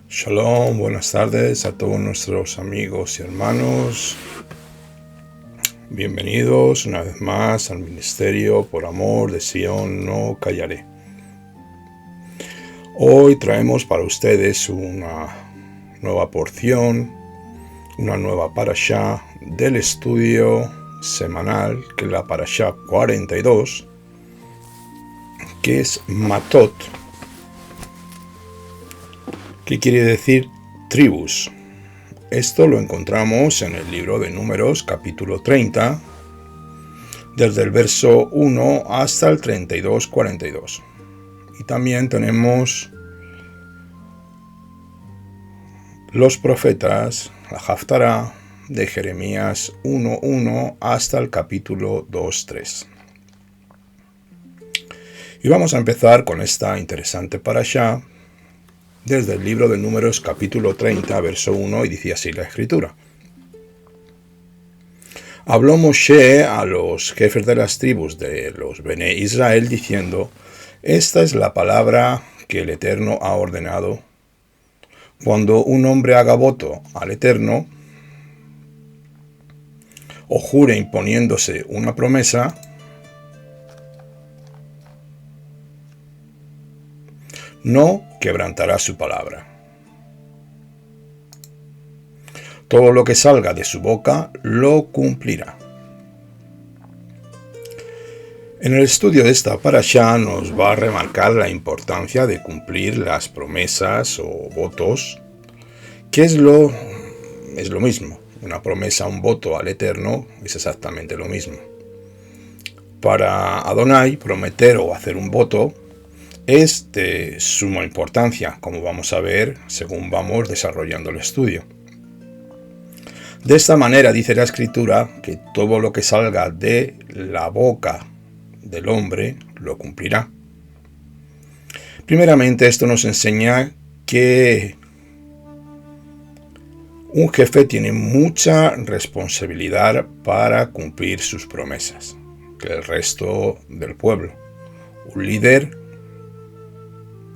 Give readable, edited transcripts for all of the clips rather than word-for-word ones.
Shalom, buenas tardes a todos nuestros amigos y hermanos. Bienvenidos una vez más al Ministerio por Amor de Sion No Callaré. Hoy traemos para ustedes una nueva porción, una nueva parashá del estudio semanal, que es la parashá 42, que es Matot. ¿Qué quiere decir tribus? Esto lo encontramos en el libro de Números, capítulo 30, desde el verso 1 hasta el 32-42. Y también tenemos los profetas, la Haftará, de Jeremías 1:1 hasta el capítulo 2:3. Y vamos a empezar con esta interesante parashá, desde el libro de Números, capítulo 30, verso 1, y dice así la escritura. Habló Moshe a los jefes de las tribus de los Bene Israel, diciendo: Esta es la palabra que el Eterno ha ordenado. Cuando un hombre haga voto al Eterno, o jure imponiéndose una promesa, no quebrantará su palabra. Todo lo que salga de su boca lo cumplirá. En el estudio de esta parashá nos va a remarcar la importancia de cumplir las promesas o votos, que es lo mismo. Una promesa, un voto al Eterno es exactamente lo mismo. Para Adonai, prometer o hacer un voto es de suma importancia, como vamos a ver según vamos desarrollando el estudio. De esta manera dice la Escritura que todo lo que salga de la boca del hombre lo cumplirá. Primeramente, esto nos enseña que un jefe tiene mucha responsabilidad para cumplir sus promesas que el resto del pueblo. Un líder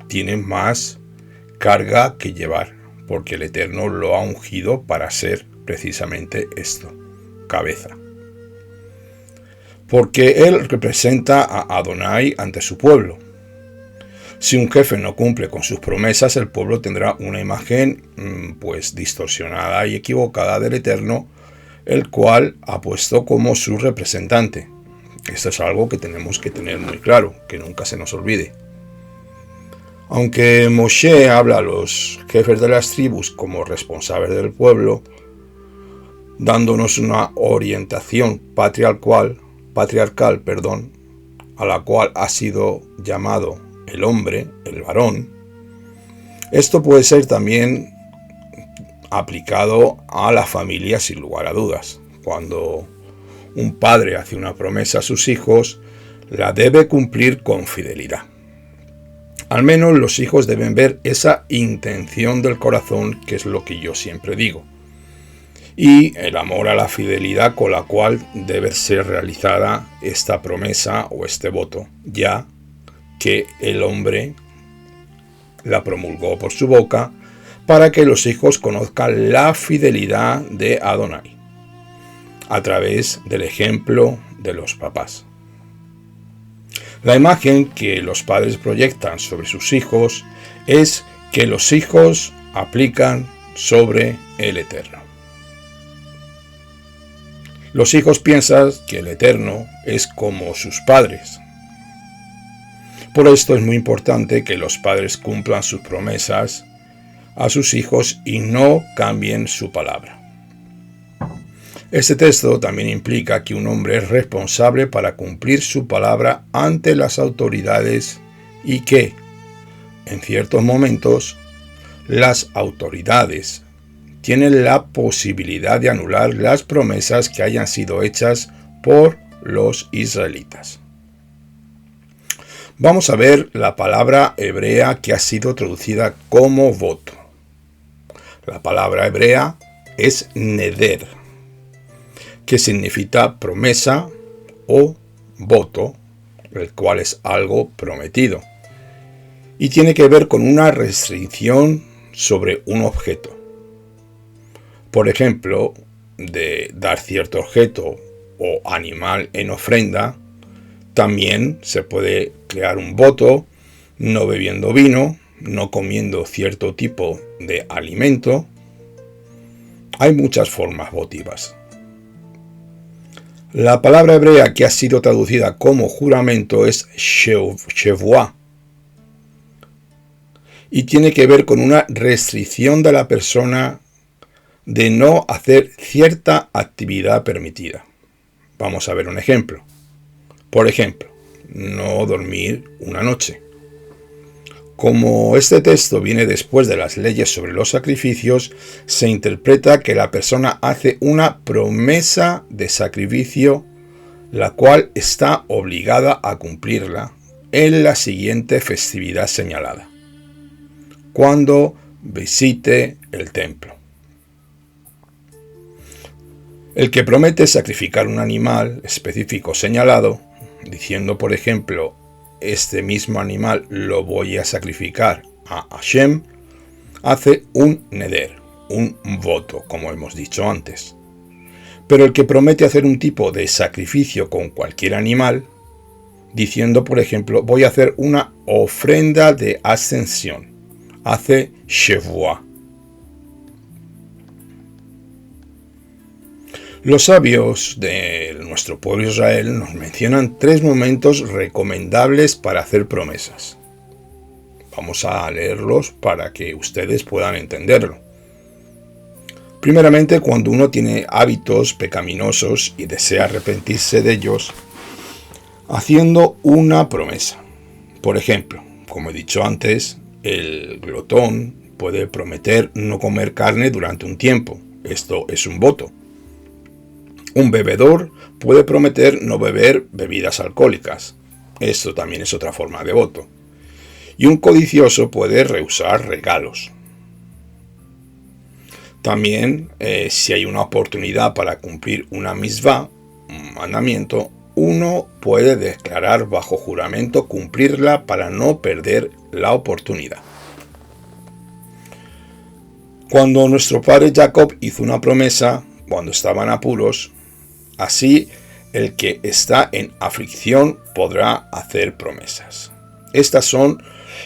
tiene más carga que llevar, porque el Eterno lo ha ungido para ser precisamente esto, cabeza. Porque él representa a Adonai ante su pueblo. Si un jefe no cumple con sus promesas, el pueblo tendrá una imagen distorsionada y equivocada del Eterno, el cual ha puesto como su representante. Esto es algo que tenemos que tener muy claro, que nunca se nos olvide. Aunque Moshe habla a los jefes de las tribus como responsables del pueblo, dándonos una orientación patriarcal, a la cual ha sido llamado el hombre, el varón, esto puede ser también aplicado a la familia sin lugar a dudas. Cuando un padre hace una promesa a sus hijos, la debe cumplir con fidelidad. Al menos los hijos deben ver esa intención del corazón, que es lo que yo siempre digo, y el amor a la fidelidad con la cual debe ser realizada esta promesa o este voto, ya que el hombre la promulgó por su boca para que los hijos conozcan la fidelidad de Adonai a través del ejemplo de los papás. La imagen que los padres proyectan sobre sus hijos es que los hijos aplican sobre el Eterno. Los hijos piensan que el Eterno es como sus padres. Por esto es muy importante que los padres cumplan sus promesas a sus hijos y no cambien su palabra. Este texto también implica que un hombre es responsable para cumplir su palabra ante las autoridades y que, en ciertos momentos, las autoridades tienen la posibilidad de anular las promesas que hayan sido hechas por los israelitas. Vamos a ver la palabra hebrea que ha sido traducida como voto. La palabra hebrea es neder, que significa promesa o voto, el cual es algo prometido, y tiene que ver con una restricción sobre un objeto. Por ejemplo, de dar cierto objeto o animal en ofrenda, también se puede crear un voto, no bebiendo vino, no comiendo cierto tipo de alimento. Hay muchas formas votivas. La palabra hebrea que ha sido traducida como juramento es shevuah y tiene que ver con una restricción de la persona de no hacer cierta actividad permitida. Vamos a ver un ejemplo. Por ejemplo, no dormir una noche. Como este texto viene después de las leyes sobre los sacrificios, se interpreta que la persona hace una promesa de sacrificio, la cual está obligada a cumplirla en la siguiente festividad señalada, cuando visite el templo. El que promete sacrificar un animal específico señalado, diciendo por ejemplo, este mismo animal lo voy a sacrificar a Hashem, hace un neder, un voto, como hemos dicho antes. Pero el que promete hacer un tipo de sacrificio con cualquier animal, diciendo por ejemplo, voy a hacer una ofrenda de ascensión, hace shevuah. Los sabios de nuestro pueblo Israel nos mencionan 3 momentos recomendables para hacer promesas. Vamos a leerlos para que ustedes puedan entenderlo. Primeramente, cuando uno tiene hábitos pecaminosos y desea arrepentirse de ellos, haciendo una promesa. Por ejemplo, como he dicho antes, el glotón puede prometer no comer carne durante un tiempo. Esto es un voto. Un bebedor puede prometer no beber bebidas alcohólicas. Esto también es otra forma de voto. Y un codicioso puede rehusar regalos. También, si hay una oportunidad para cumplir una misvá, un mandamiento, uno puede declarar bajo juramento cumplirla para no perder la oportunidad. Cuando nuestro padre Jacob hizo una promesa, cuando estaban en apuros, así el que está en aflicción podrá hacer promesas. Estas son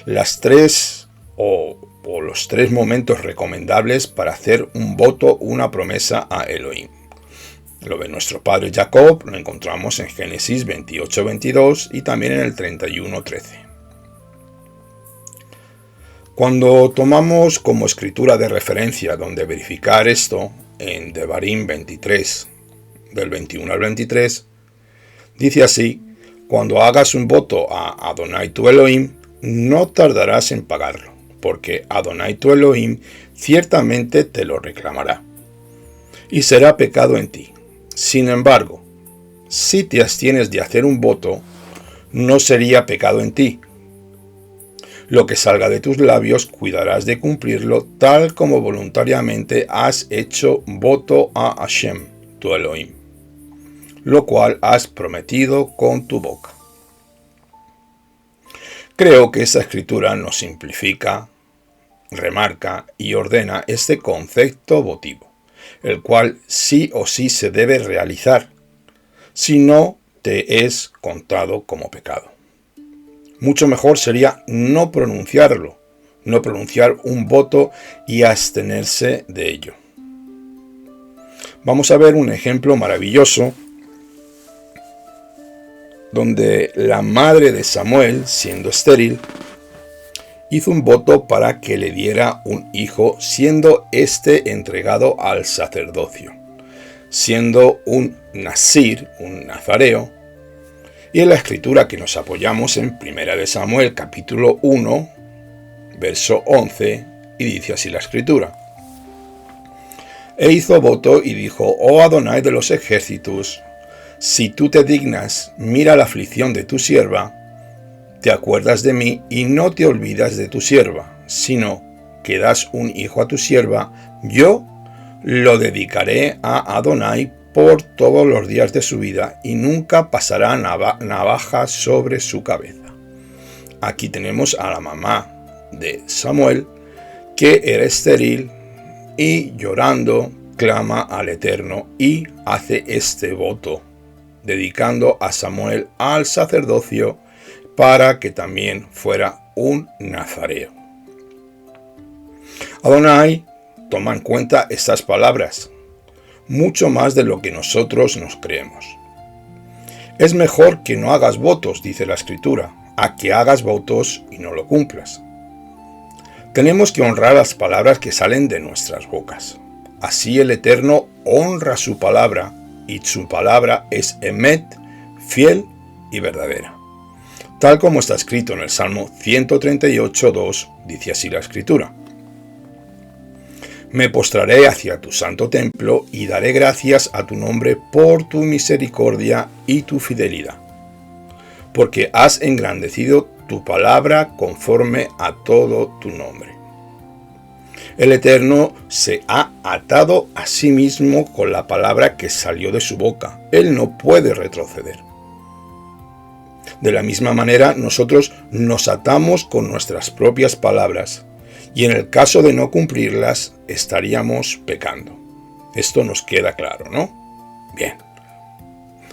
las 3 o los 3 momentos recomendables para hacer un voto, una promesa a Elohim. Lo de nuestro padre Jacob lo encontramos en Génesis 28:22 y también en el 31:13. Cuando tomamos como escritura de referencia donde verificar esto, en Devarim 23, del 21 al 23, dice así: cuando hagas un voto a Adonai tu Elohim, no tardarás en pagarlo, porque Adonai tu Elohim ciertamente te lo reclamará, y será pecado en ti. Sin embargo, si te abstienes de hacer un voto, no sería pecado en ti. Lo que salga de tus labios cuidarás de cumplirlo tal como voluntariamente has hecho voto a Hashem, tu Elohim, lo cual has prometido con tu boca. Creo que esta escritura nos simplifica, remarca y ordena este concepto votivo, el cual sí o sí se debe realizar, si no te es contado como pecado. Mucho mejor sería no pronunciarlo, no pronunciar un voto y abstenerse de ello. Vamos a ver un ejemplo maravilloso donde la madre de Samuel, siendo estéril, hizo un voto para que le diera un hijo, siendo éste entregado al sacerdocio, siendo un nazir, un nazareo. Y en la escritura que nos apoyamos en 1 de Samuel capítulo 1, verso 11, y dice así la escritura: E hizo voto y dijo: Oh Adonai de los ejércitos, si tú te dignas, mira la aflicción de tu sierva, te acuerdas de mí y no te olvidas de tu sierva, sino que das un hijo a tu sierva, yo lo dedicaré a Adonai por todos los días de su vida y nunca pasará navaja sobre su cabeza. Aquí tenemos a la mamá de Samuel, que era estéril y llorando clama al Eterno y hace este voto, dedicando a Samuel al sacerdocio para que también fuera un nazareo. Adonai toma en cuenta estas palabras, mucho más de lo que nosotros nos creemos. Es mejor que no hagas votos, dice la escritura, a que hagas votos y no lo cumplas. Tenemos que honrar las palabras que salen de nuestras bocas. Así el Eterno honra su palabra, y su palabra es emet, fiel y verdadera. Tal como está escrito en el Salmo 138:2, dice así la escritura: Me postraré hacia tu santo templo y daré gracias a tu nombre por tu misericordia y tu fidelidad, porque has engrandecido tu palabra conforme a todo tu nombre. El Eterno se ha atado a sí mismo con la palabra que salió de su boca. Él no puede retroceder. De la misma manera, nosotros nos atamos con nuestras propias palabras, y en el caso de no cumplirlas, estaríamos pecando. Esto nos queda claro, ¿no? Bien.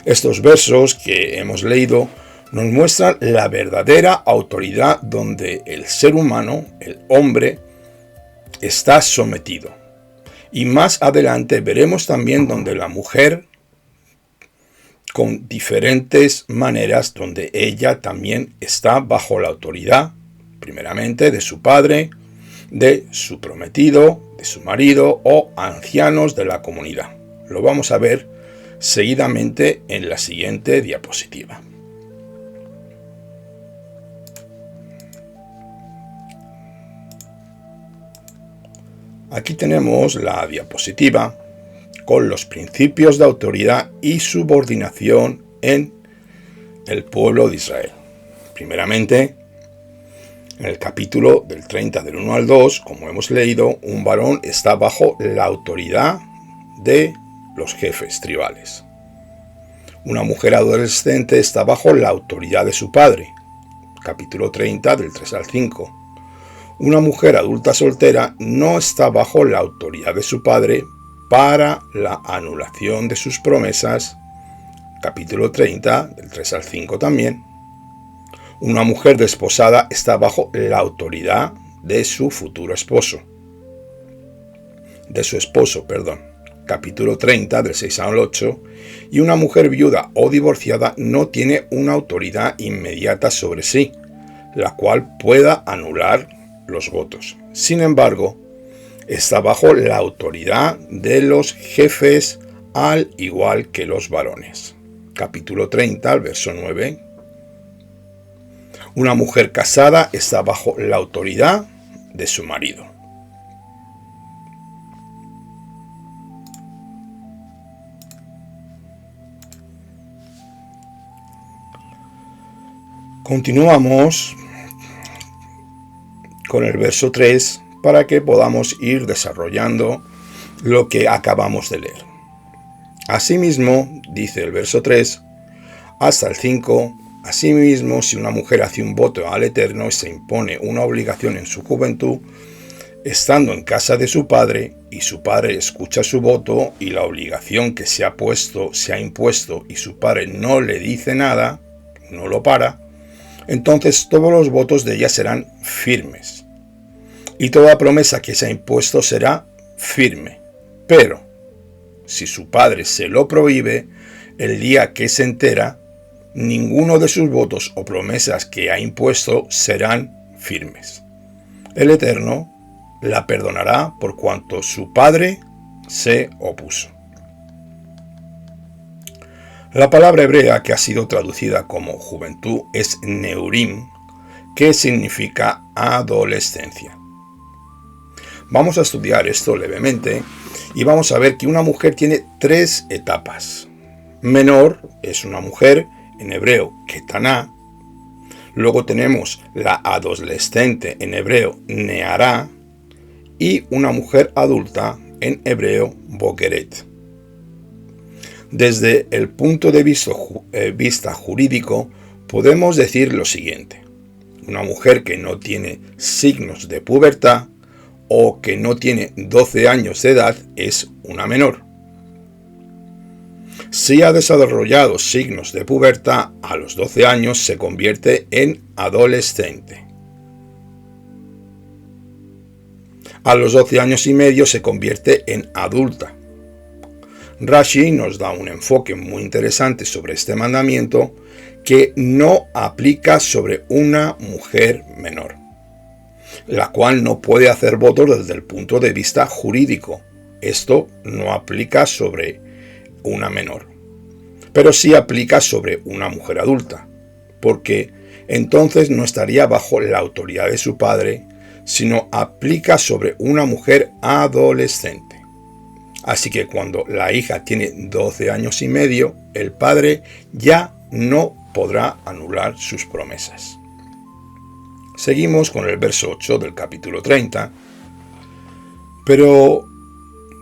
Estos versos que hemos leído nos muestran la verdadera autoridad donde el ser humano, el hombre, está sometido. Y más adelante veremos también donde la mujer, con diferentes maneras, donde ella también está bajo la autoridad, primeramente de su padre, de su prometido, de su marido o ancianos de la comunidad. Lo vamos a ver seguidamente en la siguiente diapositiva. Aquí tenemos la diapositiva con los principios de autoridad y subordinación en el pueblo de Israel. Primeramente, en el capítulo del 30 del 1 al 2, como hemos leído, un varón está bajo la autoridad de los jefes tribales. Una mujer adolescente está bajo la autoridad de su padre. Capítulo 30 del 3 al 5. Una mujer adulta soltera no está bajo la autoridad de su padre para la anulación de sus promesas. Capítulo 30 del 3 al 5 también. Una mujer desposada está bajo la autoridad de su futuro esposo. Capítulo 30 del 6 al 8. Y una mujer viuda o divorciada no tiene una autoridad inmediata sobre sí, la cual pueda anular los votos. Sin embargo, está bajo la autoridad de los jefes al igual que los varones. Capítulo 30, al verso 9. Una mujer casada está bajo la autoridad de su marido. Continuamos con el verso 3 para que podamos ir desarrollando lo que acabamos de leer. Asimismo, dice el verso 3, hasta el 5, asimismo, si una mujer hace un voto al Eterno y se impone una obligación en su juventud, estando en casa de su padre, y su padre escucha su voto y la obligación que se ha impuesto y su padre no le dice nada, no lo para, entonces todos los votos de ella serán firmes. Y toda promesa que se ha impuesto será firme. Pero, si su padre se lo prohíbe, el día que se entera, ninguno de sus votos o promesas que ha impuesto serán firmes. El Eterno la perdonará por cuanto su padre se opuso. La palabra hebrea que ha sido traducida como juventud es neurim, que significa adolescencia. Vamos a estudiar esto levemente y vamos a ver que una mujer tiene 3 etapas. Menor es una mujer, en hebreo, ketaná. Luego tenemos la adolescente, en hebreo, neará. Y una mujer adulta, en hebreo, bogeret. Desde el punto de vista jurídico, podemos decir lo siguiente. Una mujer que no tiene signos de pubertad o que no tiene 12 años de edad es una menor. Si ha desarrollado signos de pubertad a los 12 años, se convierte en adolescente. A los 12 años y medio se convierte en adulta. Rashi nos da un enfoque muy interesante sobre este mandamiento que no aplica sobre una mujer menor, la cual no puede hacer votos desde el punto de vista jurídico. Esto no aplica sobre una menor, pero sí aplica sobre una mujer adulta, porque entonces no estaría bajo la autoridad de su padre, sino aplica sobre una mujer adolescente. Así que cuando la hija tiene 12 años y medio, el padre ya no podrá anular sus promesas. Seguimos con el verso 8 del capítulo 30. Pero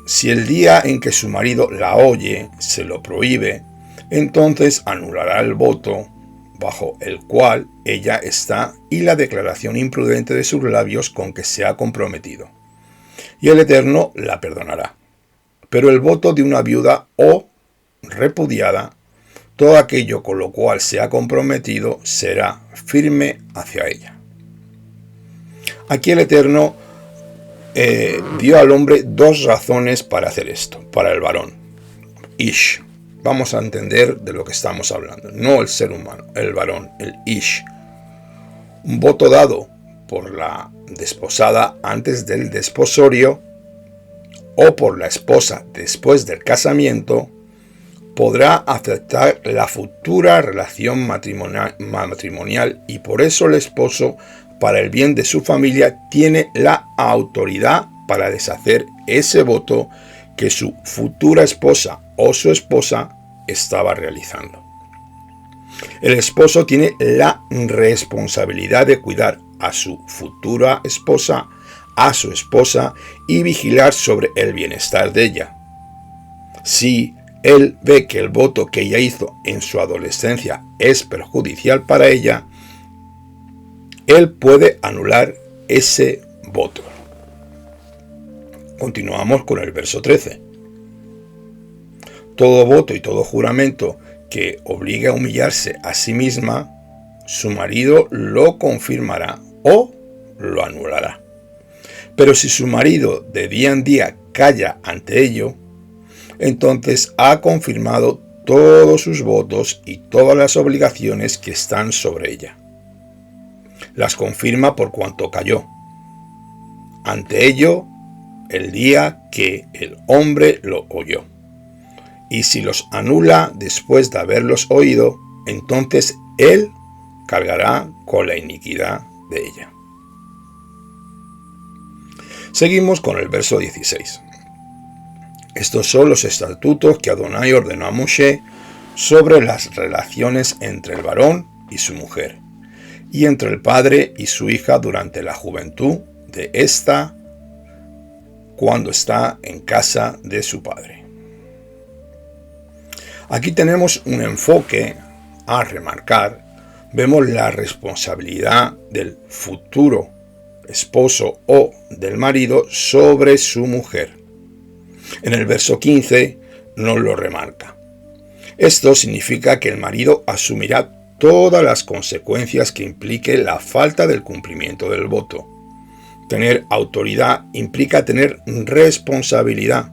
si el día en que su marido la oye se lo prohíbe, entonces anulará el voto bajo el cual ella está y la declaración imprudente de sus labios con que se ha comprometido. Y el Eterno la perdonará. Pero el voto de una viuda o repudiada, todo aquello con lo cual se ha comprometido, será firme hacia ella. Aquí el Eterno dio al hombre 2 razones para hacer esto, para el varón. Ish. Vamos a entender de lo que estamos hablando. No el ser humano, el varón, el ish. Un voto dado por la desposada antes del desposorio o por la esposa después del casamiento podrá afectar la futura relación matrimonial y por eso el esposo, para el bien de su familia, tiene la autoridad para deshacer ese voto que su futura esposa o su esposa estaba realizando. El esposo tiene la responsabilidad de cuidar a su futura esposa, a su esposa y vigilar sobre el bienestar de ella. Si él ve que el voto que ella hizo en su adolescencia es perjudicial para ella, él puede anular ese voto. Continuamos con el verso 13. Todo voto y todo juramento que obligue a humillarse a sí misma, su marido lo confirmará o lo anulará. Pero si su marido de día en día calla ante ello, entonces ha confirmado todos sus votos y todas las obligaciones que están sobre ella. Las confirma por cuanto calló ante ello el día que el hombre lo oyó. Y si los anula después de haberlos oído, entonces él cargará con la iniquidad de ella. Seguimos con el verso 16. Estos son los estatutos que Adonai ordenó a Moshe sobre las relaciones entre el varón y su mujer, y entre el padre y su hija durante la juventud de ésta, cuando está en casa de su padre. Aquí tenemos un enfoque a remarcar. Vemos la responsabilidad del futuro esposo o del marido sobre su mujer. En el verso 15 nos lo remarca. Esto significa que el marido asumirá todas las consecuencias que implique la falta del cumplimiento del voto. Tener autoridad implica tener responsabilidad.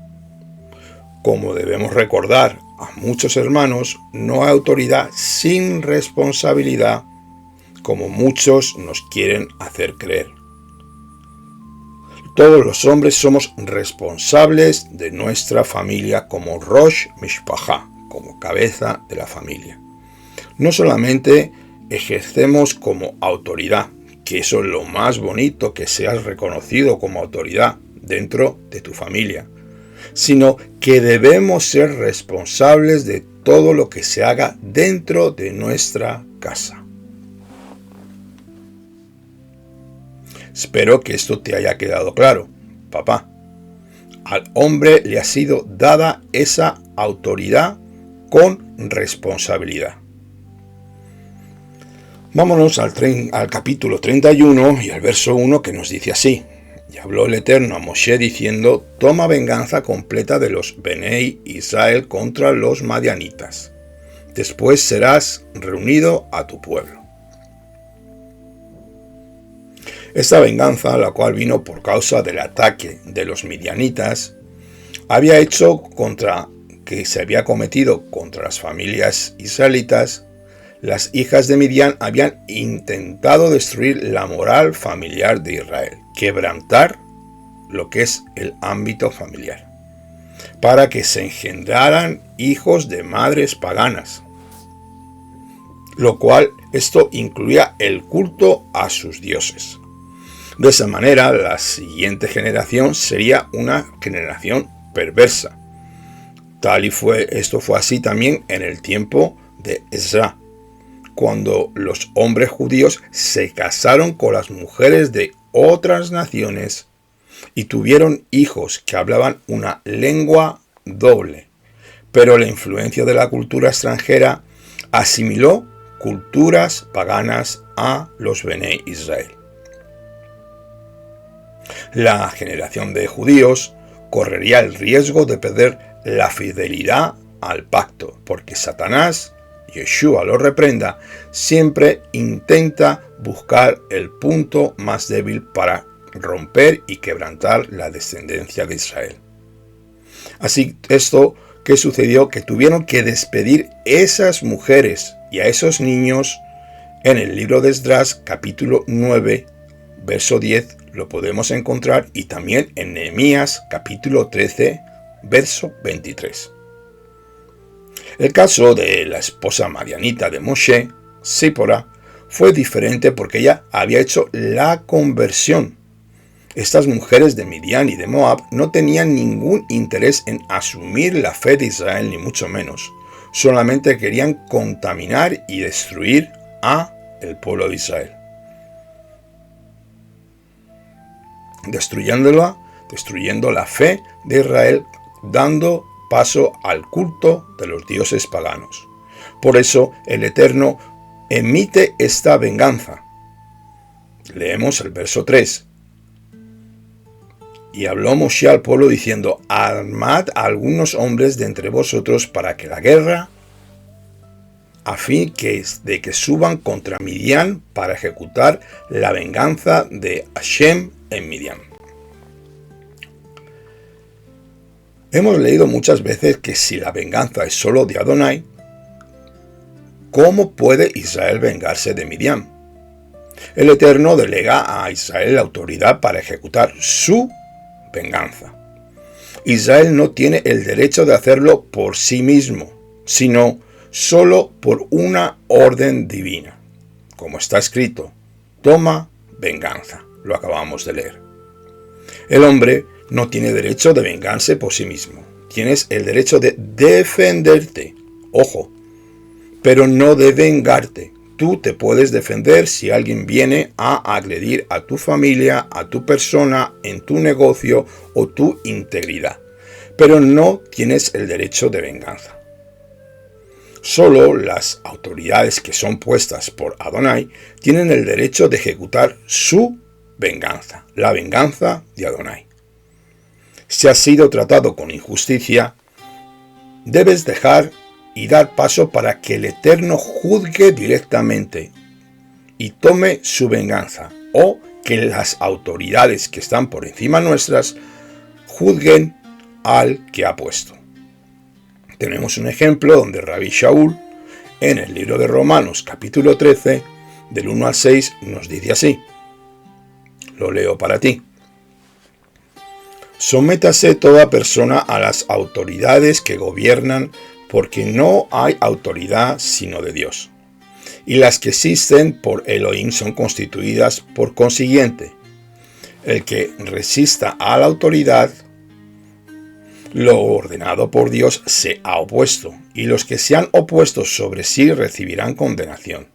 Como debemos recordar a muchos hermanos, no hay autoridad sin responsabilidad, como muchos nos quieren hacer creer. Todos los hombres somos responsables de nuestra familia como Rosh Mishpacha, como cabeza de la familia. No solamente ejercemos como autoridad, que eso es lo más bonito, que seas reconocido como autoridad dentro de tu familia, sino que debemos ser responsables de todo lo que se haga dentro de nuestra casa. Espero que esto te haya quedado claro, papá. Al hombre le ha sido dada esa autoridad con responsabilidad. Vámonos al capítulo 31 y al verso 1 que nos dice así. Y habló el Eterno a Moshe diciendo, toma venganza completa de los Benei Israel contra los madianitas. Después serás reunido a tu pueblo. Esta venganza, la cual vino por causa del ataque de los midianitas, había hecho que se había cometido contra las familias israelitas. Las hijas de Midian habían intentado destruir la moral familiar de Israel, quebrantar lo que es el ámbito familiar, para que se engendraran hijos de madres paganas, lo cual esto incluía el culto a sus dioses. De esa manera, la siguiente generación sería una generación perversa. Esto fue así también en el tiempo de Ezra, cuando los hombres judíos se casaron con las mujeres de otras naciones y tuvieron hijos que hablaban una lengua doble, pero la influencia de la cultura extranjera asimiló culturas paganas a los Benei Israel. La generación de judíos correría el riesgo de perder la fidelidad al pacto, porque Satanás, Yeshua lo reprenda, siempre intenta buscar el punto más débil para romper y quebrantar la descendencia de Israel. Así, esto que sucedió, que tuvieron que despedir esas mujeres y a esos niños. En el libro de Esdras, capítulo 9, verso 10, lo podemos encontrar, y también en Nehemías, capítulo 13, verso 23. El caso de la esposa madianita de Moshe, Sípora, fue diferente porque ella había hecho la conversión. Estas mujeres de Midian y de Moab no tenían ningún interés en asumir la fe de Israel, ni mucho menos. Solamente querían contaminar y destruir a el pueblo de Israel, destruyendo la fe de Israel, dando paso al culto de los dioses paganos. Por eso el Eterno emite esta venganza. Leemos el verso 3. Y habló Moshe al pueblo diciendo, armad a algunos hombres de entre vosotros para que la guerra, a fin de que suban contra Midian para ejecutar la venganza de Hashem en Midian. Hemos leído muchas veces que si la venganza es solo de Adonai, ¿cómo puede Israel vengarse de Midian? El Eterno delega a Israel la autoridad para ejecutar su venganza. Israel no tiene el derecho de hacerlo por sí mismo, sino solo por una orden divina. Como está escrito, toma venganza. Lo acabamos de leer. El hombre no tiene derecho de vengarse por sí mismo. Tienes el derecho de defenderte, ojo, pero no de vengarte, tú te puedes defender si alguien viene a agredir a tu familia, a tu persona, en tu negocio o tu integridad. Pero no tienes el derecho de venganza. Solo las autoridades que son puestas por Adonai tienen el derecho de ejecutar su venganza, la venganza de Adonai. Si has sido tratado con injusticia, debes dejar y dar paso para que el Eterno juzgue directamente y tome su venganza, o que las autoridades que están por encima nuestras juzguen al que ha puesto. Tenemos un ejemplo donde Rabbi Shaul, en el libro de Romanos capítulo 13, del 1 al 6, nos dice así. Lo leo para ti. Sométase toda persona a las autoridades que gobiernan, porque no hay autoridad sino de Dios. Y las que existen por Elohim son constituidas por consiguiente. El que resista a la autoridad, lo ordenado por Dios se ha opuesto, y los que se han opuesto sobre sí recibirán condenación.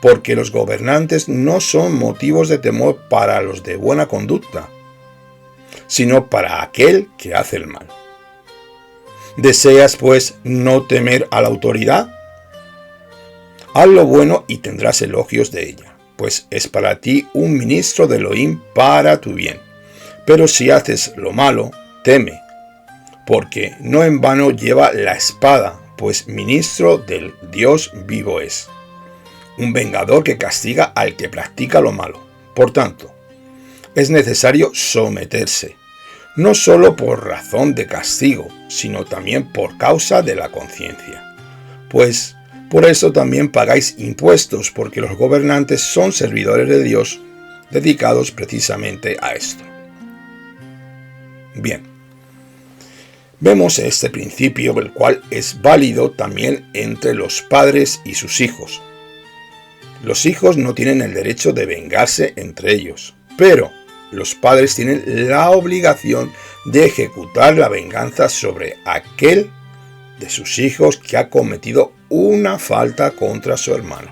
Porque los gobernantes no son motivos de temor para los de buena conducta, sino para aquel que hace el mal. ¿Deseas, pues, no temer a la autoridad? Haz lo bueno y tendrás elogios de ella, pues es para ti un ministro de Elohim para tu bien. Pero si haces lo malo, teme, porque no en vano lleva la espada, pues ministro del Dios vivo es. Un vengador que castiga al que practica lo malo. Por tanto, es necesario someterse, no solo por razón de castigo, sino también por causa de la conciencia. Pues por eso también pagáis impuestos, porque los gobernantes son servidores de Dios, dedicados precisamente a esto. Bien, vemos este principio, el cual es válido también entre los padres y sus hijos. Los hijos no tienen el derecho de vengarse entre ellos, pero los padres tienen la obligación de ejecutar la venganza sobre aquel de sus hijos que ha cometido una falta contra su hermano.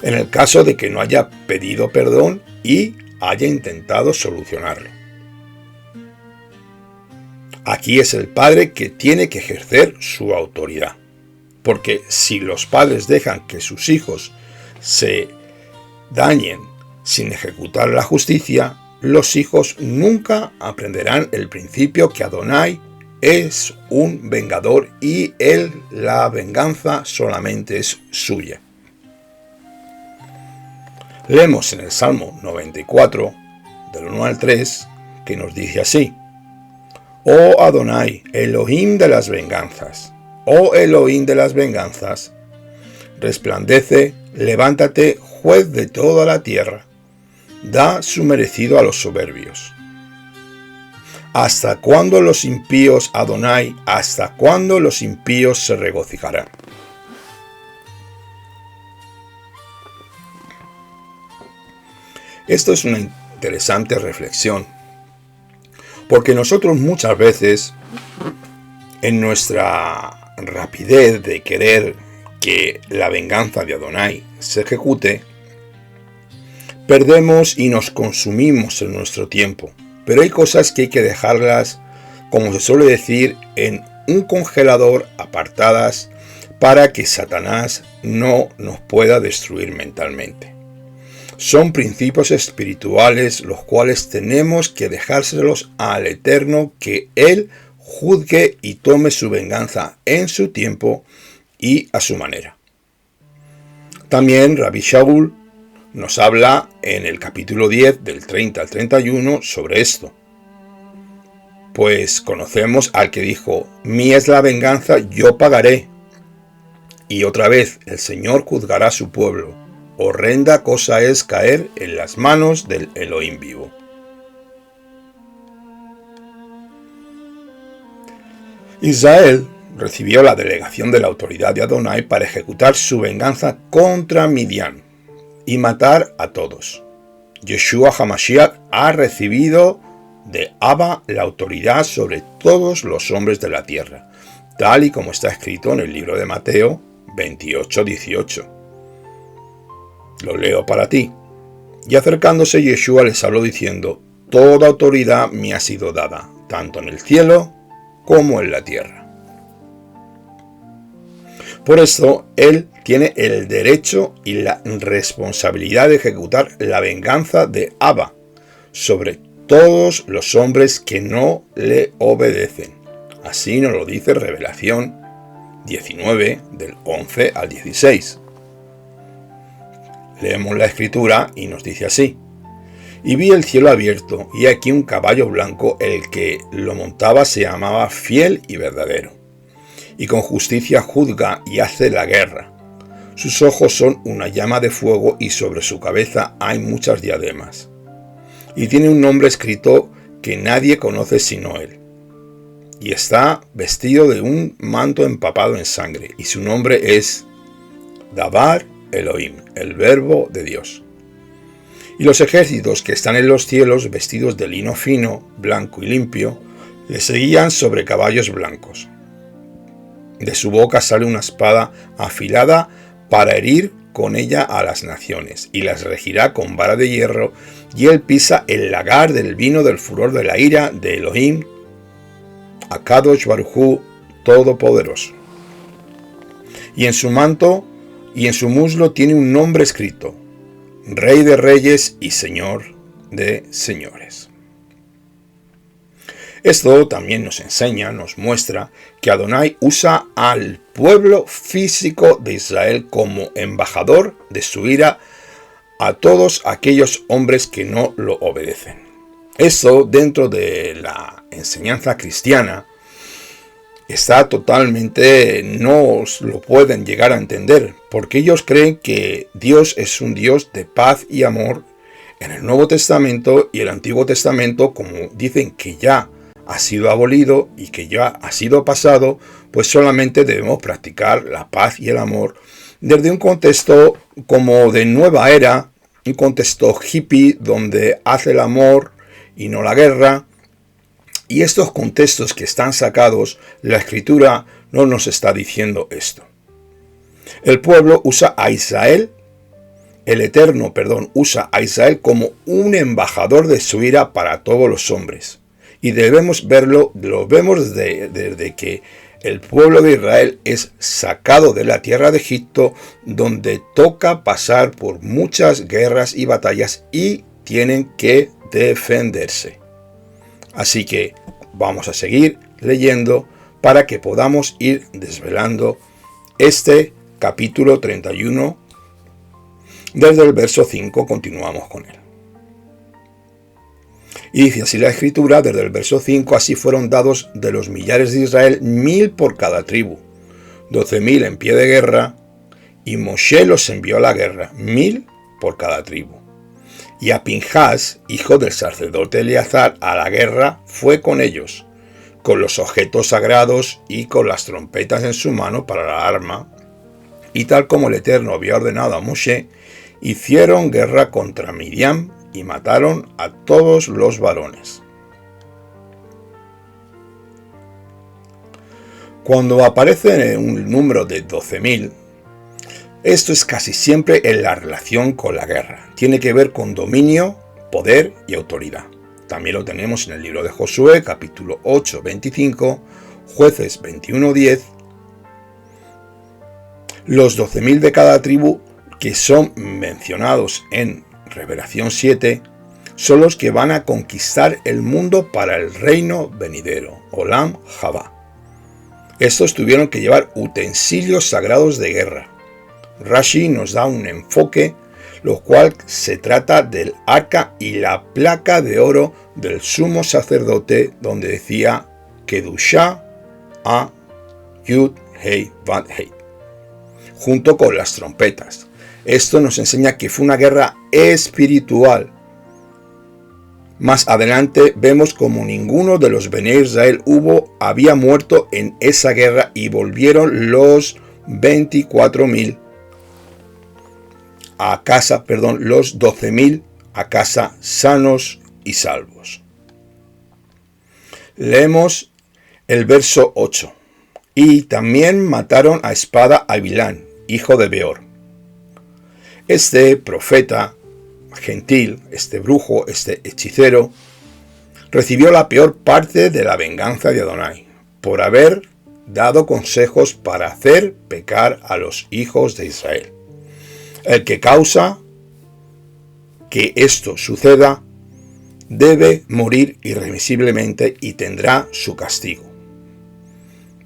En el caso de que no haya pedido perdón y haya intentado solucionarlo. Aquí es el padre que tiene que ejercer su autoridad, porque si los padres dejan que sus hijos se dañen sin ejecutar la justicia, los hijos nunca aprenderán el principio que Adonai es un vengador y la venganza solamente es suya. Leemos en el Salmo 94, del 1 al 3, que nos dice así: Oh Adonai, Elohim de las venganzas, oh Elohim de las venganzas, resplandece, levántate, juez de toda la tierra, da su merecido a los soberbios. ¿Hasta cuándo los impíos, Adonai, hasta cuándo los impíos se regocijarán? Esto es una interesante reflexión, porque nosotros muchas veces, en nuestra rapidez de querer que la venganza de Adonai se ejecute, perdemos y nos consumimos en nuestro tiempo. Pero hay cosas que hay que dejarlas, como se suele decir, en un congelador, apartadas, para que Satanás no nos pueda destruir mentalmente. Son principios espirituales los cuales tenemos que dejárselos al Eterno, que Él juzgue y tome su venganza en su tiempo y a su manera. También Rabbi Shaul nos habla en el capítulo 10 del 30 al 31 sobre esto. Pues conocemos al que dijo: mía es la venganza, yo pagaré. Y otra vez, el Señor juzgará a su pueblo. Horrenda cosa es caer en las manos del Elohim vivo. Israel recibió la delegación de la autoridad de Adonai para ejecutar su venganza contra Midian y matar a todos. Yeshua HaMashiach ha recibido de Abba la autoridad sobre todos los hombres de la tierra, tal y como está escrito en el libro de Mateo, 28-18. Lo leo para ti. Y acercándose Yeshua les habló diciendo: toda autoridad me ha sido dada, tanto en el cielo como en la tierra. Por esto, Él tiene el derecho y la responsabilidad de ejecutar la venganza de Abba sobre todos los hombres que no le obedecen. Así nos lo dice Revelación 19, del 11 al 16. Leemos la Escritura y nos dice así: y vi el cielo abierto, y aquí un caballo blanco, el que lo montaba se llamaba Fiel y Verdadero, y con justicia juzga y hace la guerra. Sus ojos son una llama de fuego, y sobre su cabeza hay muchas diademas. Y tiene un nombre escrito que nadie conoce sino él. Y está vestido de un manto empapado en sangre, y su nombre es Dabar Elohim, el Verbo de Dios. Y los ejércitos que están en los cielos, vestidos de lino fino, blanco y limpio, le seguían sobre caballos blancos. De su boca sale una espada afilada para herir con ella a las naciones, y las regirá con vara de hierro, y él pisa el lagar del vino del furor de la ira de Elohim, Akadosh Baruj Hu, Todopoderoso. Y en su manto y en su muslo tiene un nombre escrito: Rey de Reyes y Señor de Señores. Esto también nos enseña, nos muestra que Adonai usa al pueblo físico de Israel como embajador de su ira a todos aquellos hombres que no lo obedecen. Esto, dentro de la enseñanza cristiana, está totalmente, no lo pueden llegar a entender, porque ellos creen que Dios es un Dios de paz y amor en el Nuevo Testamento, y el Antiguo Testamento, como dicen que ya ha sido abolido y que ya ha sido pasado, pues solamente debemos practicar la paz y el amor desde un contexto como de nueva era, un contexto hippie donde hace el amor y no la guerra. Y estos contextos que están sacados, la Escritura no nos está diciendo esto. El pueblo usa a Israel, el Eterno, usa a Israel como un embajador de su ira para todos los hombres. Y debemos verlo, lo vemos desde que el pueblo de Israel es sacado de la tierra de Egipto, donde toca pasar por muchas guerras y batallas y tienen que defenderse. Así que vamos a seguir leyendo para que podamos ir desvelando este capítulo 31. Desde el verso 5 continuamos con él. Y dice así la Escritura, desde el verso 5: así fueron dados de los millares de Israel 1000 por cada tribu, 12.000 en pie de guerra, y Moshe los envió a la guerra, 1000 por cada tribu. Y a Pinjas, hijo del sacerdote Eleazar, a la guerra fue con ellos, con los objetos sagrados y con las trompetas en su mano para la arma, y tal como el Eterno había ordenado a Moshe, hicieron guerra contra Midian y mataron a todos los varones. Cuando aparece un número de 12.000, esto es casi siempre en la relación con la guerra. Tiene que ver con dominio, poder y autoridad. También lo tenemos en el libro de Josué, capítulo 8, 25, Jueces 21, 10. Los 12.000 de cada tribu que son mencionados en Revelación 7 son los que van a conquistar el mundo para el reino venidero, Olam Jabá. Estos tuvieron que llevar utensilios sagrados de guerra. Rashi nos da un enfoque, lo cual se trata del arca y la placa de oro del sumo sacerdote, donde decía Kedushá a Yud Hei Vad Hei, junto con las trompetas. Esto nos enseña que fue una guerra espiritual. Más adelante vemos como ninguno de los Bnei Israel había muerto en esa guerra, y volvieron los 24.000 a casa, los 12.000 a casa sanos y salvos. Leemos el verso 8. Y también mataron a espada a Bilán, hijo de Beor. Este profeta gentil, este brujo, este hechicero, recibió la peor parte de la venganza de Adonai, por haber dado consejos para hacer pecar a los hijos de Israel. El que causa que esto suceda debe morir irremisiblemente y tendrá su castigo.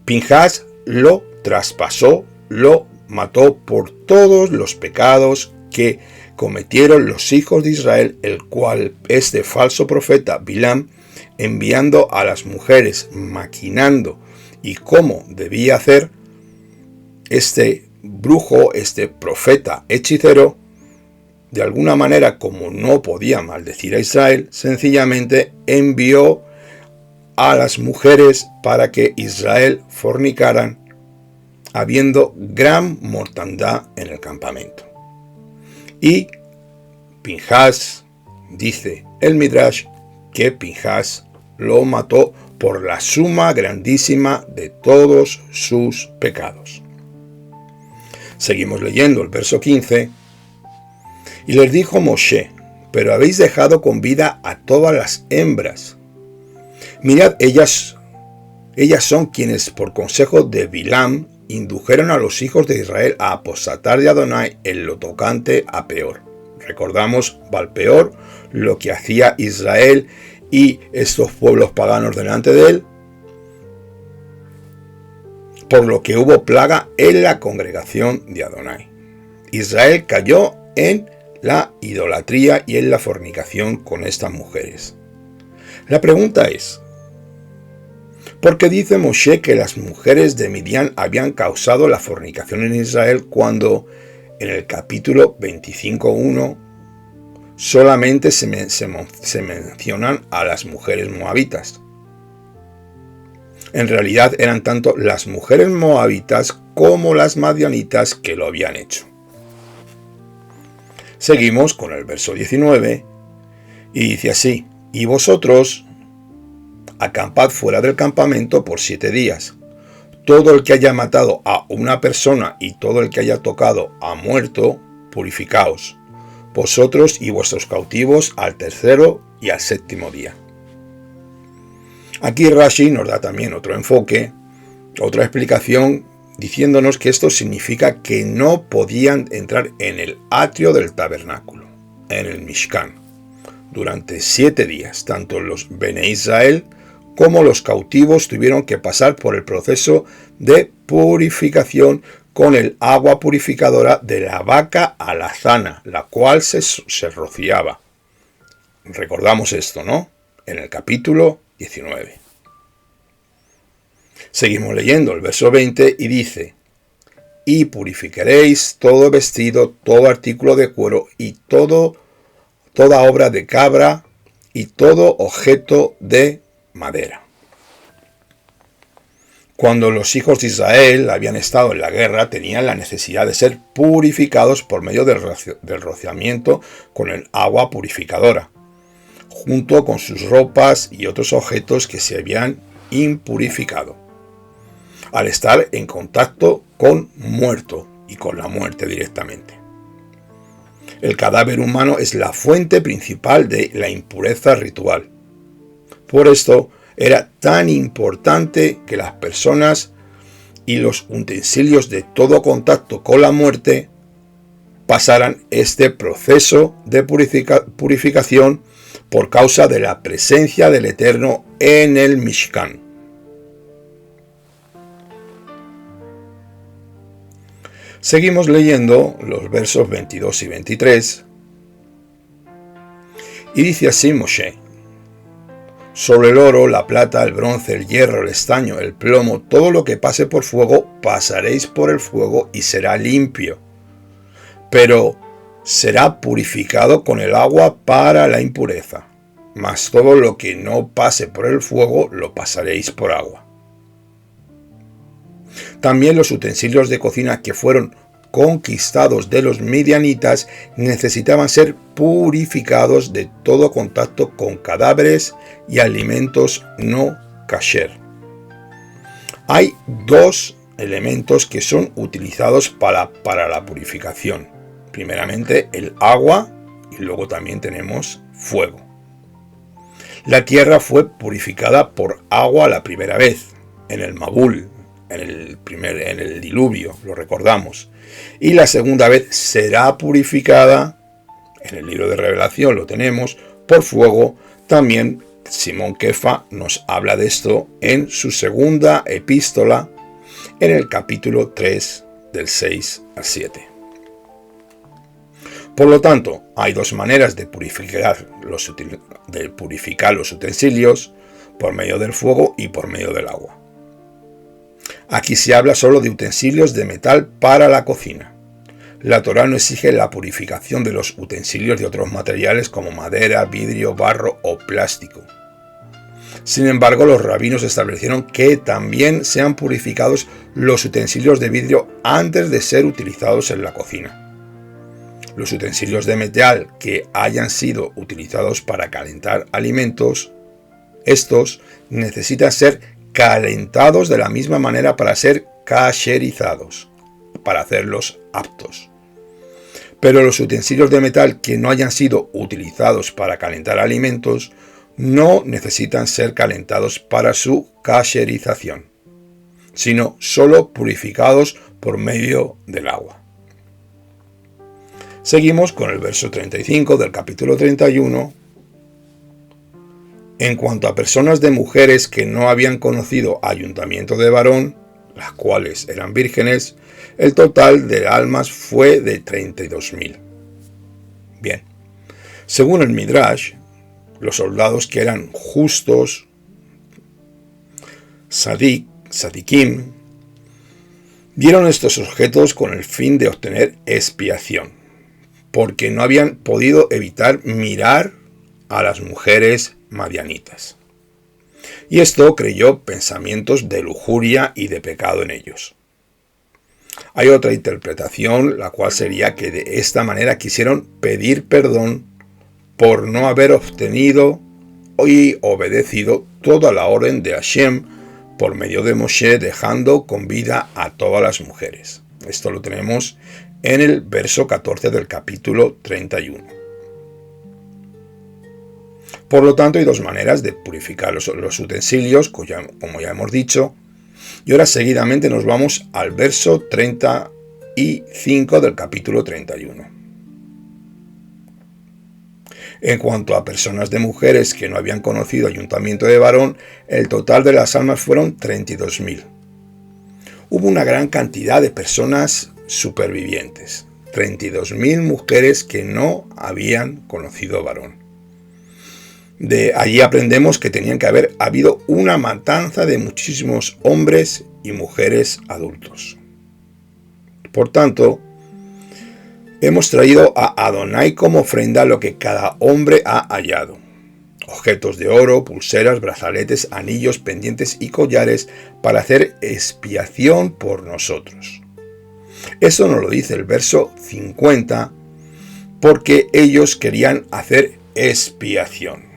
Pinhas lo traspasó, lo mató por todos los pecados que cometieron los hijos de Israel, el cual este falso profeta Bilam, enviando a las mujeres, maquinando y cómo debía hacer, este brujo, este profeta hechicero, de alguna manera, como no podía maldecir a Israel, sencillamente envió a las mujeres para que Israel fornicaran, habiendo gran mortandad en el campamento. Y Pinhas, dice el Midrash, que Pinhas lo mató por la suma grandísima de todos sus pecados. Seguimos leyendo el verso 15. Y les dijo Moshe: pero habéis dejado con vida a todas las hembras. Mirad, ellas son quienes por consejo de Bilam indujeron a los hijos de Israel a apostatar de Adonai en lo tocante a Peor. Recordamos Valpeor, lo que hacía Israel y estos pueblos paganos delante de él, por lo que hubo plaga en la congregación de Adonai. Israel cayó en la idolatría y en la fornicación con estas mujeres. La pregunta es: ¿por qué dice Moshe que las mujeres de Midian habían causado la fornicación en Israel cuando en el capítulo 25:1 solamente se mencionan a las mujeres moabitas? En realidad eran tanto las mujeres moabitas como las madianitas que lo habían hecho. Seguimos con el verso 19 y dice así: y vosotros acampad fuera del campamento por 7 días. Todo el que haya matado a una persona y todo el que haya tocado a muerto, purificaos, vosotros y vuestros cautivos al 3º y al 7º día. Aquí Rashi nos da también otro enfoque, otra explicación, diciéndonos que esto significa que no podían entrar en el atrio del tabernáculo, en el Mishkan, durante 7 días. Tanto los Bene Israel como los cautivos tuvieron que pasar por el proceso de purificación con el agua purificadora de la vaca alazana, la cual se rociaba. Recordamos esto, ¿no? En el capítulo 19. Seguimos leyendo el verso 20 y dice: y purificaréis todo vestido, todo artículo de cuero y toda obra de cabra y todo objeto de madera. Cuando los hijos de Israel habían estado en la guerra, tenían la necesidad de ser purificados por medio del rociamiento con el agua purificadora, junto con sus ropas y otros objetos que se habían impurificado, al estar en contacto con muerto y con la muerte directamente. El cadáver humano es la fuente principal de la impureza ritual. Por esto era tan importante que las personas y los utensilios de todo contacto con la muerte pasaran este proceso de purificación por causa de la presencia del Eterno en el Mishkan. Seguimos leyendo los versos 22 y 23. Y dice así Moshe: sobre el oro, la plata, el bronce, el hierro, el estaño, el plomo, todo lo que pase por fuego, pasaréis por el fuego y será limpio. Pero será purificado con el agua para la impureza. Mas todo lo que no pase por el fuego, lo pasaréis por agua. También los utensilios de cocina que fueron conquistados de los midianitas necesitaban ser purificados de todo contacto con cadáveres y alimentos no kasher. Hay dos elementos que son utilizados para la purificación. Primeramente el agua y luego también tenemos fuego. La tierra fue purificada por agua la primera vez, en el Mabul, en el diluvio, lo recordamos. Y la segunda vez será purificada, en el libro de Revelación lo tenemos, por fuego. También Simón Kefa nos habla de esto en su segunda epístola, en el capítulo 3, del 6 al 7. Por lo tanto, hay dos maneras de purificar los utensilios, por medio del fuego y por medio del agua. Aquí se habla solo de utensilios de metal para la cocina. La Torá no exige la purificación de los utensilios de otros materiales como madera, vidrio, barro o plástico. Sin embargo, los rabinos establecieron que también sean purificados los utensilios de vidrio antes de ser utilizados en la cocina. Los utensilios de metal que hayan sido utilizados para calentar alimentos, estos necesitan ser calentados de la misma manera para ser kasherizados, para hacerlos aptos. Pero los utensilios de metal que no hayan sido utilizados para calentar alimentos no necesitan ser calentados para su kasherización, sino solo purificados por medio del agua. Seguimos con el verso 35 del capítulo 31. En cuanto a personas de mujeres que no habían conocido ayuntamiento de varón, las cuales eran vírgenes, el total de almas fue de 32.000. Bien, según el Midrash, los soldados que eran justos, sadikim, dieron estos objetos con el fin de obtener expiación, porque no habían podido evitar mirar a las mujeres madianitas. Y esto creyó pensamientos de lujuria y de pecado en ellos. Hay otra interpretación, la cual sería que de esta manera quisieron pedir perdón por no haber obtenido y obedecido toda la orden de Hashem por medio de Moshe, dejando con vida a todas las mujeres. Esto lo tenemos en el verso 14 del capítulo 31. Por lo tanto, hay dos maneras de purificar los utensilios, como ya hemos dicho. Y ahora seguidamente nos vamos al verso 35 del capítulo 31. En cuanto a personas de mujeres que no habían conocido ayuntamiento de varón, el total de las almas fueron 32.000. Hubo una gran cantidad de personas supervivientes, 32.000 mujeres que no habían conocido varón. De allí aprendemos que tenían que haber habido una matanza de muchísimos hombres y mujeres adultos. Por tanto, hemos traído a Adonai como ofrenda lo que cada hombre ha hallado: objetos de oro, pulseras, brazaletes, anillos, pendientes y collares para hacer expiación por nosotros. Eso nos lo dice el verso 50, porque ellos querían hacer expiación.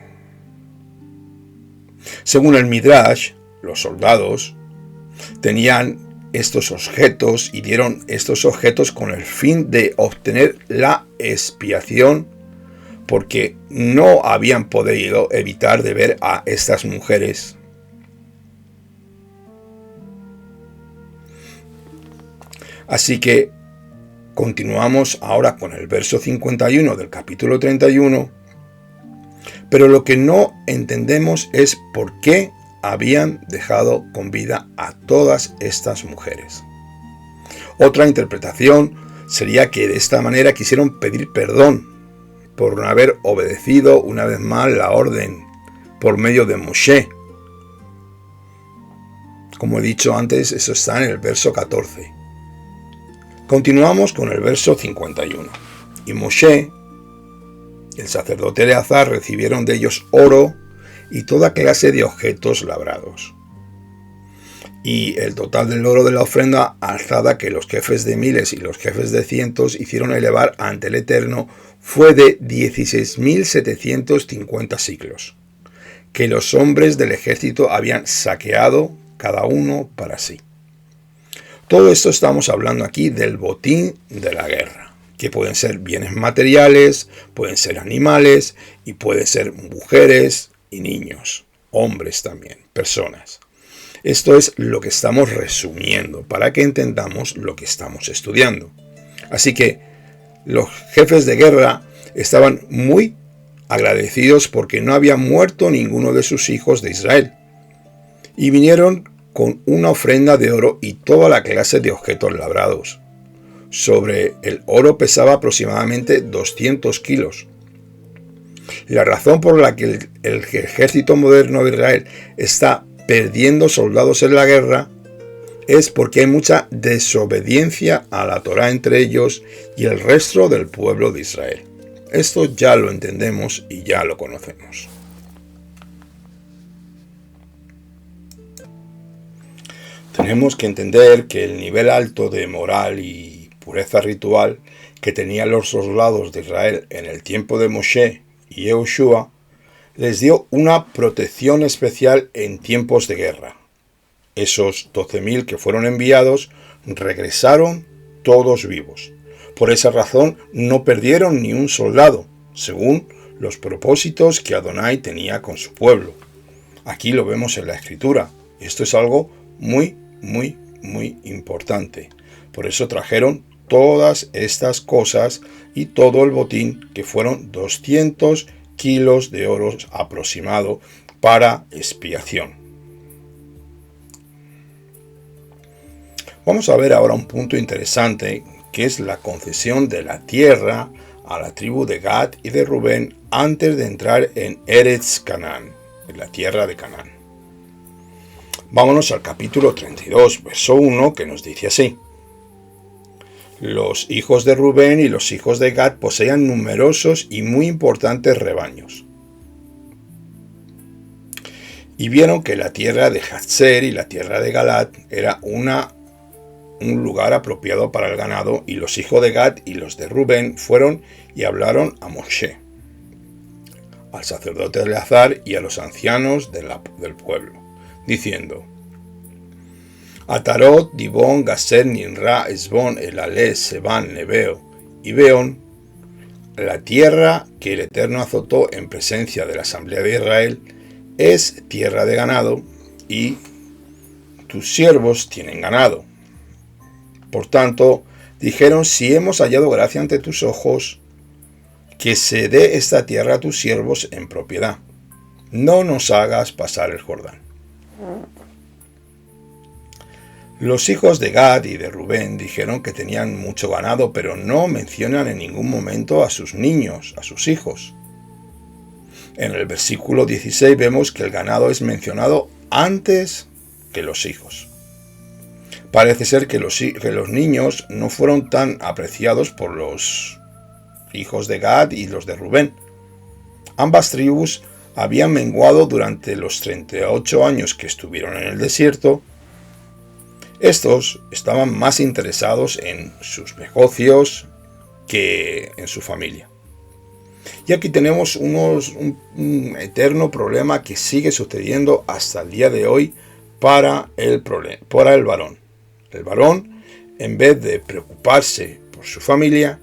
Según el Midrash, los soldados tenían estos objetos y dieron estos objetos con el fin de obtener la expiación, porque no habían podido evitar de ver a estas mujeres. Así que continuamos ahora con el verso 51 del capítulo 31, pero lo que no entendemos es por qué habían dejado con vida a todas estas mujeres. Otra interpretación sería que de esta manera quisieron pedir perdón por no haber obedecido una vez más la orden por medio de Moshe. Como he dicho antes, eso está en el verso 14. Continuamos con el verso 51. Y Moshe, el sacerdote Eleazar, recibieron de ellos oro y toda clase de objetos labrados. Y el total del oro de la ofrenda alzada que los jefes de miles y los jefes de cientos hicieron elevar ante el Eterno fue de 16.750 siclos, que los hombres del ejército habían saqueado cada uno para sí. Todo esto estamos hablando aquí del botín de la guerra, que pueden ser bienes materiales, pueden ser animales y pueden ser mujeres y niños, hombres también, personas. Esto es lo que estamos resumiendo para que entendamos lo que estamos estudiando. Así que los jefes de guerra estaban muy agradecidos porque no había muerto ninguno de sus hijos de Israel. Y vinieron con una ofrenda de oro y toda la clase de objetos labrados. Sobre el oro pesaba aproximadamente 200 kilos. La razón por la que el ejército moderno de Israel está perdiendo soldados en la guerra es porque hay mucha desobediencia a la Torá entre ellos y el resto del pueblo de Israel. Esto ya lo entendemos y ya lo conocemos. Tenemos que entender que el nivel alto de moral y pureza ritual que tenían los soldados de Israel en el tiempo de Moshe y Yehoshua les dio una protección especial en tiempos de guerra. Esos 12.000 que fueron enviados regresaron todos vivos. Por esa razón no perdieron ni un soldado, según los propósitos que Adonai tenía con su pueblo. Aquí lo vemos en la Escritura. Esto es algo muy importante. Por eso trajeron todas estas cosas y todo el botín, que fueron 200 kilos de oro aproximado para expiación. Vamos a ver ahora un punto interesante, que es la concesión de la tierra a la tribu de Gad y de Rubén antes de entrar en Eretz Canaán, en la tierra de Canaán. Vámonos al capítulo 32, verso 1, que nos dice así: Los hijos de Rubén y los hijos de Gad poseían numerosos y muy importantes rebaños. Y vieron que la tierra de Jatzer y la tierra de Galad era un lugar apropiado para el ganado, y los hijos de Gad y los de Rubén fueron y hablaron a Moshe, al sacerdote Eleazar y a los ancianos del pueblo, diciendo: Atarot, Dibón, Gaser, Ninra, Esbón, Elalé, Sebán, Nebeo y Beón, la tierra que el Eterno azotó en presencia de la asamblea de Israel, es tierra de ganado, y tus siervos tienen ganado. Por tanto, dijeron: si hemos hallado gracia ante tus ojos, que se dé esta tierra a tus siervos en propiedad. No nos hagas pasar el Jordán. Los hijos de Gad y de Rubén dijeron que tenían mucho ganado, pero no mencionan en ningún momento a sus niños, a sus hijos. En el versículo 16 vemos que el ganado es mencionado antes que los hijos. Parece ser que los niños no fueron tan apreciados por los hijos de Gad y los de Rubén. Ambas tribus habían menguado durante los 38 años que estuvieron en el desierto. Estos estaban más interesados en sus negocios que en su familia. Y aquí tenemos un eterno problema que sigue sucediendo hasta el día de hoy para el varón. El varón, en vez de preocuparse por su familia,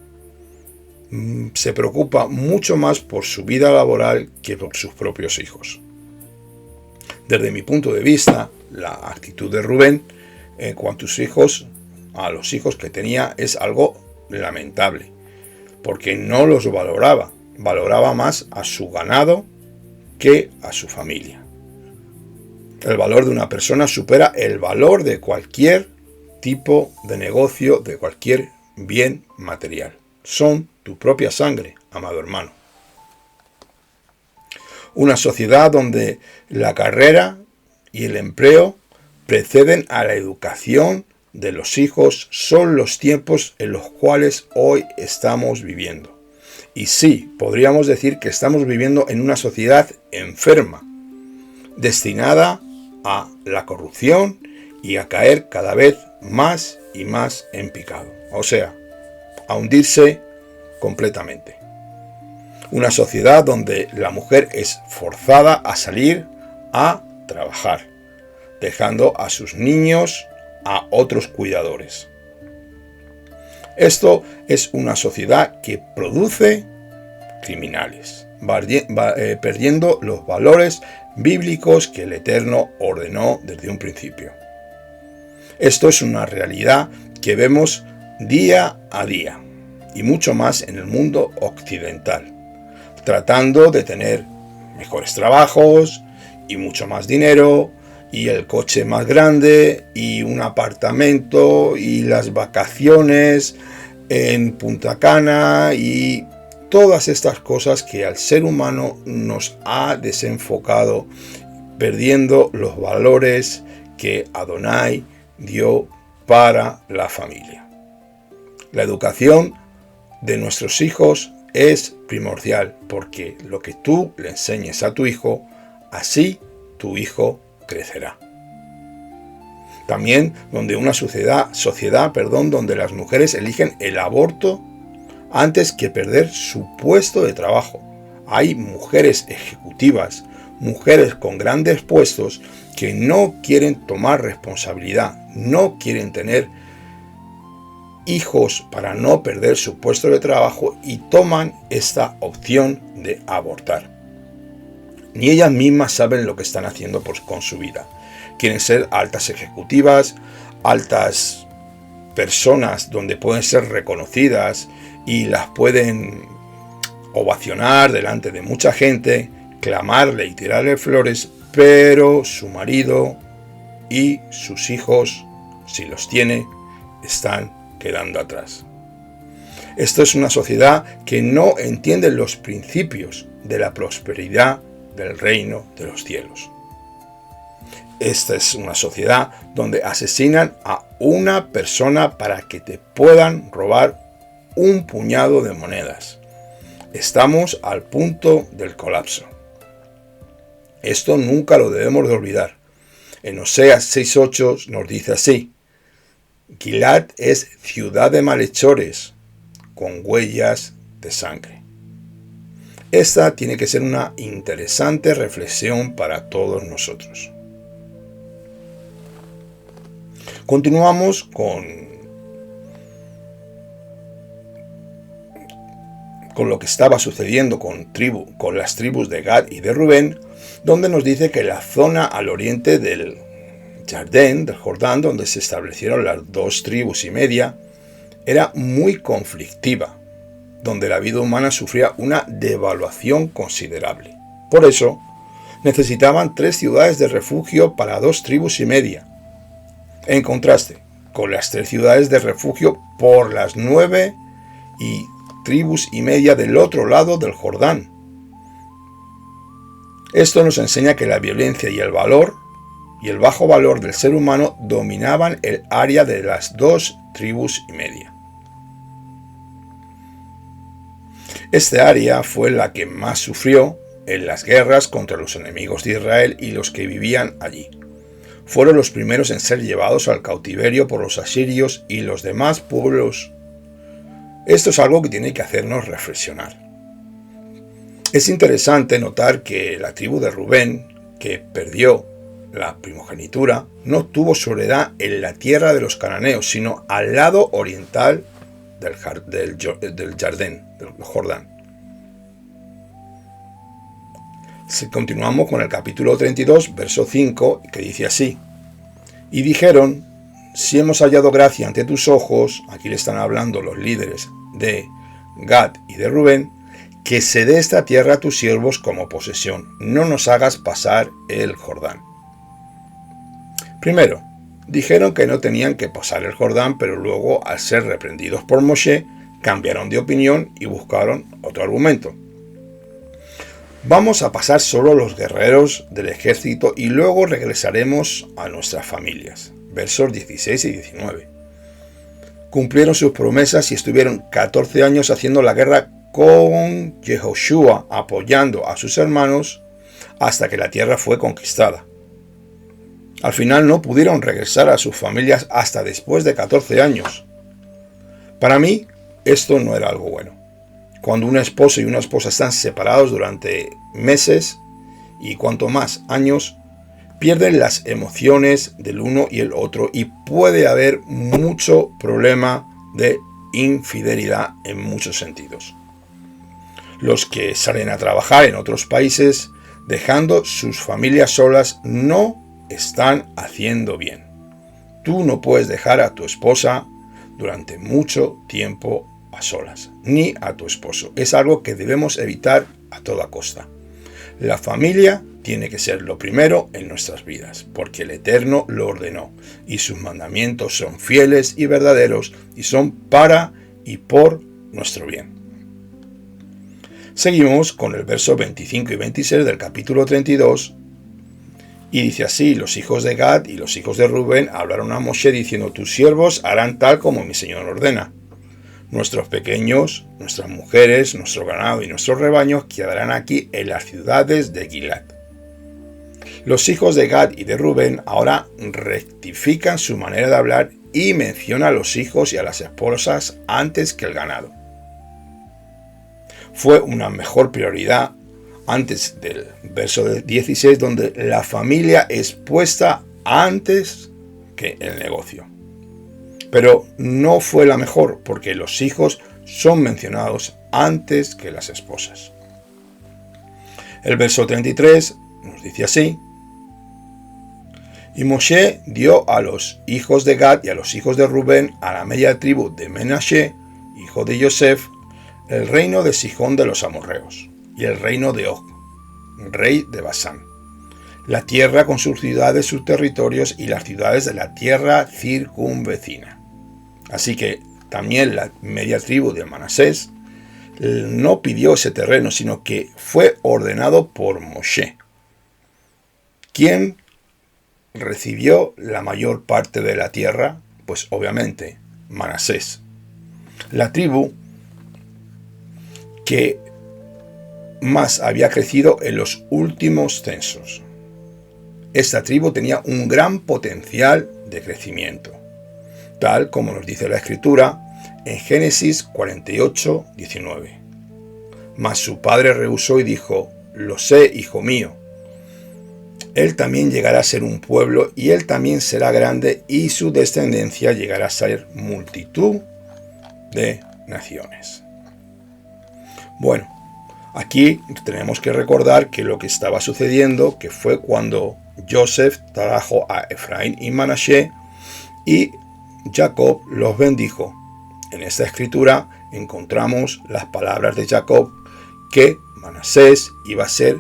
se preocupa mucho más por su vida laboral que por sus propios hijos. Desde mi punto de vista, la actitud de Rubén en cuanto a los hijos que tenía es algo lamentable, porque no los valoraba más a su ganado que a su familia. El valor de una persona supera el valor de cualquier tipo de negocio, de cualquier bien material. Son tu propia sangre, amado hermano. Una sociedad donde la carrera y el empleo preceden a la educación de los hijos son los tiempos en los cuales hoy estamos viviendo. Y sí, podríamos decir que estamos viviendo en una sociedad enferma, destinada a la corrupción y a caer cada vez más y más en pecado. O sea, a hundirse completamente. Una sociedad donde la mujer es forzada a salir a trabajar, dejando a sus niños a otros cuidadores. Esto es una sociedad que produce criminales, perdiendo los valores bíblicos que el Eterno ordenó desde un principio. Esto es una realidad que vemos día a día, y mucho más en el mundo occidental, tratando de tener mejores trabajos y mucho más dinero y el coche más grande y un apartamento y las vacaciones en Punta Cana y todas estas cosas que al ser humano nos ha desenfocado, perdiendo los valores que Adonai dio para la familia. La educación de nuestros hijos es primordial, porque lo que tú le enseñes a tu hijo, así tu hijo crecerá. También donde una sociedad, donde las mujeres eligen el aborto antes que perder su puesto de trabajo. Hay mujeres ejecutivas, mujeres con grandes puestos que no quieren tomar responsabilidad, no quieren tener hijos para no perder su puesto de trabajo y toman esta opción de abortar. Ni ellas mismas saben lo que están haciendo con su vida. Quieren ser altas ejecutivas, altas personas donde pueden ser reconocidas y las pueden ovacionar delante de mucha gente, clamarle y tirarle flores, pero su marido y sus hijos, si los tiene, están quedando atrás. Esto es una sociedad que no entiende los principios de la prosperidad del reino de los cielos. Esta es una sociedad donde asesinan a una persona para que te puedan robar un puñado de monedas. Estamos al punto del colapso. Esto nunca lo debemos de olvidar. En Oseas 6:8 nos dice así: Gilad es ciudad de malhechores, con huellas de sangre. Esta tiene que ser una interesante reflexión para todos nosotros. Continuamos con lo que estaba sucediendo con las tribus de Gad y de Rubén, donde nos dice que la zona al oriente del Jordán, donde se establecieron las 2 tribus y media, era muy conflictiva, donde la vida humana sufría una devaluación considerable. Por eso, necesitaban 3 ciudades de refugio para 2 tribus y media, en contraste con las 3 ciudades de refugio por las 9 tribus y media del otro lado del Jordán. Esto nos enseña que la violencia y el bajo valor del ser humano dominaban el área de las 2 tribus y media. Este área fue la que más sufrió en las guerras contra los enemigos de Israel, y los que vivían allí fueron los primeros en ser llevados al cautiverio por los asirios y los demás pueblos. Esto es algo que tiene que hacernos reflexionar. Es interesante notar que la tribu de Rubén, que perdió la primogenitura, no tuvo su heredad en la tierra de los cananeos, sino al lado oriental del Jordán. Si continuamos con el capítulo 32, verso 5, que dice así: Y dijeron: si hemos hallado gracia ante tus ojos, aquí le están hablando los líderes de Gad y de Rubén, que se dé esta tierra a tus siervos como posesión, no nos hagas pasar el Jordán. Primero, dijeron que no tenían que pasar el Jordán, pero luego, al ser reprendidos por Moshe, cambiaron de opinión y buscaron otro argumento. Vamos a pasar solo los guerreros del ejército y luego regresaremos a nuestras familias. Versos 16 y 19. Cumplieron sus promesas y estuvieron 14 años haciendo la guerra con Yehoshua, apoyando a sus hermanos hasta que la tierra fue conquistada. Al final no pudieron regresar a sus familias hasta después de 14 años. Para mí, esto no era algo bueno. Cuando un esposo y una esposa están separados durante meses y cuanto más años, pierden las emociones del uno y el otro y puede haber mucho problema de infidelidad en muchos sentidos. Los que salen a trabajar en otros países dejando sus familias solas no están haciendo bien. Tú no puedes dejar a tu esposa durante mucho tiempo a solas, ni a tu esposo. Es algo que debemos evitar a toda costa. La familia tiene que ser lo primero en nuestras vidas, porque el Eterno lo ordenó, y sus mandamientos son fieles y verdaderos, y son para y por nuestro bien. Seguimos con el verso 25 y 26 del capítulo 32, y dice así: los hijos de Gad y los hijos de Rubén hablaron a Moshe diciendo: tus siervos harán tal como mi Señor ordena. Nuestros pequeños, nuestras mujeres, nuestro ganado y nuestros rebaños quedarán aquí en las ciudades de Gilad. Los hijos de Gad y de Rubén ahora rectifican su manera de hablar y mencionan a los hijos y a las esposas antes que el ganado. Fue una mejor prioridad antes del verso 16, donde la familia es puesta antes que el negocio. Pero no fue la mejor, porque los hijos son mencionados antes que las esposas. El verso 33 nos dice así: y Moshe dio a los hijos de Gad y a los hijos de Rubén, a la media tribu de Menashe, hijo de Yosef, el reino de Sihón de los amorreos, y el reino de Og, rey de Basán, la tierra con sus ciudades, sus territorios y las ciudades de la tierra circunvecina. Así que también la media tribu de Manasés no pidió ese terreno, sino que fue ordenado por Moshe, quien recibió la mayor parte de la tierra, pues obviamente Manasés, la tribu que más había crecido en los últimos censos. Esta tribu tenía un gran potencial de crecimiento, tal como nos dice la Escritura en Génesis 48, 19. Mas su padre rehusó y dijo: lo sé, hijo mío, él también llegará a ser un pueblo, y él también será grande, y su descendencia llegará a ser multitud de naciones. Bueno, aquí tenemos que recordar que lo que estaba sucediendo, que fue cuando Joseph trajo a Efraín y Manashe, y Jacob los bendijo. En esta escritura encontramos las palabras de Jacob, que Manasés iba a ser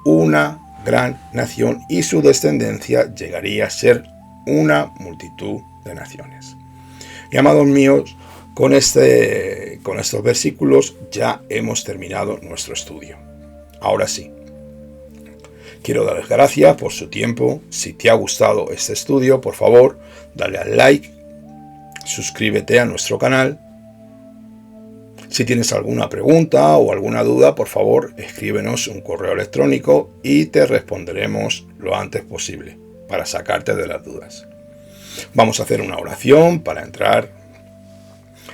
una gran nación y su descendencia llegaría a ser una multitud de naciones. Y amados míos, con estos versículos ya hemos terminado nuestro estudio. Ahora sí, quiero darles gracias por su tiempo. Si te ha gustado este estudio, por favor, dale al like, suscríbete a nuestro canal. Si tienes alguna pregunta o alguna duda, por favor, escríbenos un correo electrónico y te responderemos lo antes posible para sacarte de las dudas. Vamos a hacer una oración para entrar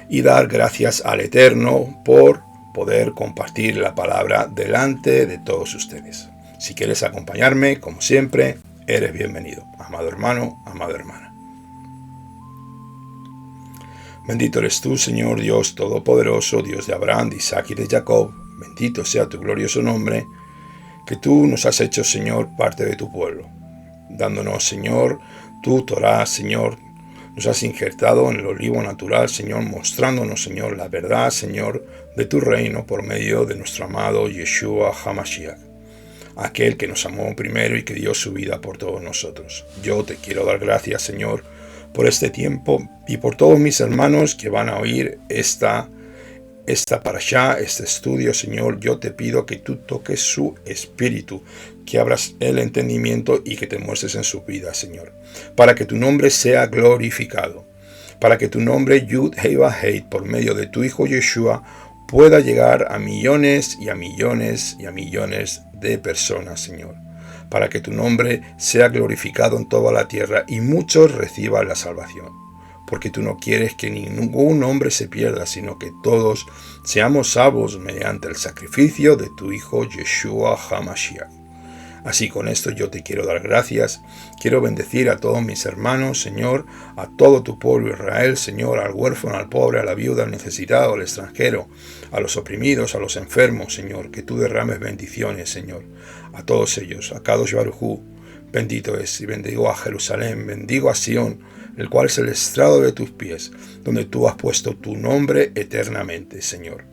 y dar gracias al Eterno por poder compartir la palabra delante de todos ustedes. Si quieres acompañarme, como siempre, eres bienvenido, amado hermano, amada hermana. Bendito eres tú, Señor Dios Todopoderoso, Dios de Abraham, de Isaac y de Jacob. Bendito sea tu glorioso nombre, que tú nos has hecho, Señor, parte de tu pueblo. Dándonos, Señor, tu Torah, Señor, nos has injertado en el olivo natural, Señor, mostrándonos, Señor, la verdad, Señor, de tu reino por medio de nuestro amado Yeshua HaMashiach, aquel que nos amó primero y que dio su vida por todos nosotros. Yo te quiero dar gracias, Señor, por este tiempo y por todos mis hermanos que van a oír esta parashá, este estudio, Señor. Yo te pido que tú toques su espíritu, que abras el entendimiento y que te muestres en su vida, Señor, para que tu nombre sea glorificado, para que tu nombre Yud Hei Vahei, por medio de tu Hijo Yeshua, pueda llegar a millones y a millones y a millones de personas, Señor, para que tu nombre sea glorificado en toda la tierra y muchos reciban la salvación, porque tú no quieres que ningún hombre se pierda, sino que todos seamos salvos mediante el sacrificio de tu Hijo Yeshua HaMashiach. Así con esto yo te quiero dar gracias, quiero bendecir a todos mis hermanos, Señor, a todo tu pueblo Israel, Señor, al huérfano, al pobre, a la viuda, al necesitado, al extranjero, a los oprimidos, a los enfermos, Señor, que tú derrames bendiciones, Señor, a todos ellos, a Kadosh Baruj Hu, bendito es, y bendigo a Jerusalén, bendigo a Sión, el cual es el estrado de tus pies, donde tú has puesto tu nombre eternamente, Señor.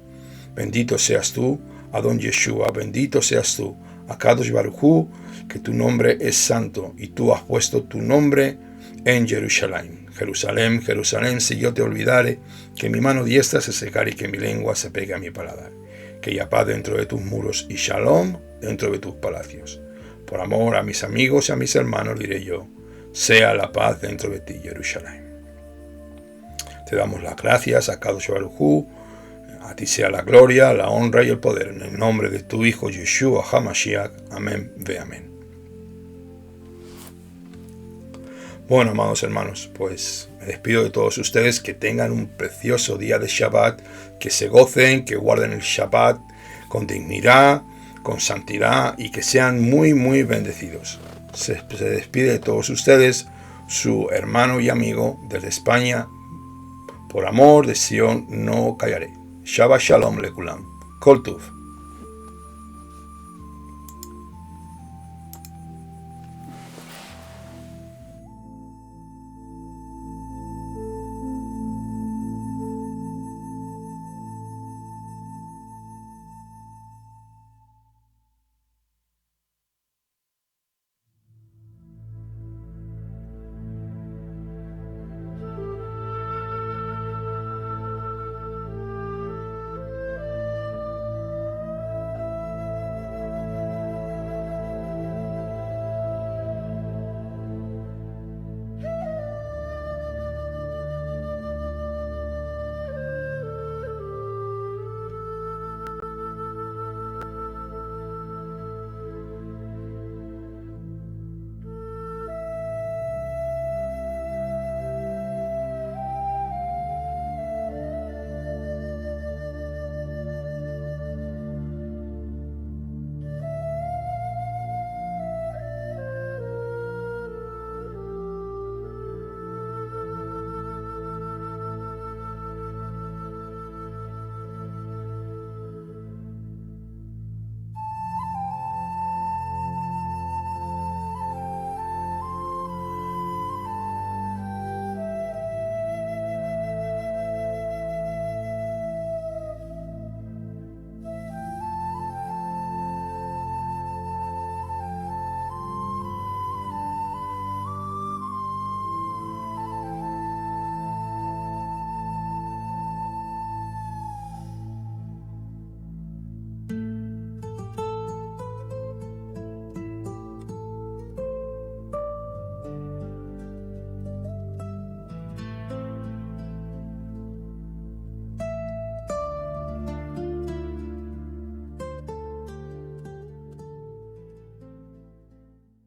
Bendito seas tú, Adón Yeshua, bendito seas tú, Akadosh Baruj Hu, que tu nombre es santo, y tú has puesto tu nombre en Jerusalén. Jerusalén, Jerusalén, si yo te olvidare, que mi mano diestra se secare y que mi lengua se pegue a mi paladar. Que haya paz dentro de tus muros y shalom dentro de tus palacios. Por amor a mis amigos y a mis hermanos diré yo, sea la paz dentro de ti, Jerusalén. Te damos las gracias, Akadosh Baruj Hu. A ti sea la gloria, la honra y el poder, en el nombre de tu Hijo Yeshua HaMashiach. Amén, ve amén. Bueno, amados hermanos, pues me despido de todos ustedes, que tengan un precioso día de Shabbat, que se gocen, que guarden el Shabbat con dignidad, con santidad y que sean muy, muy bendecidos. Se despide de todos ustedes su hermano y amigo desde España. Por amor de Sion no callaré. Shabbat Shalom Lekulam. Kol Tuv.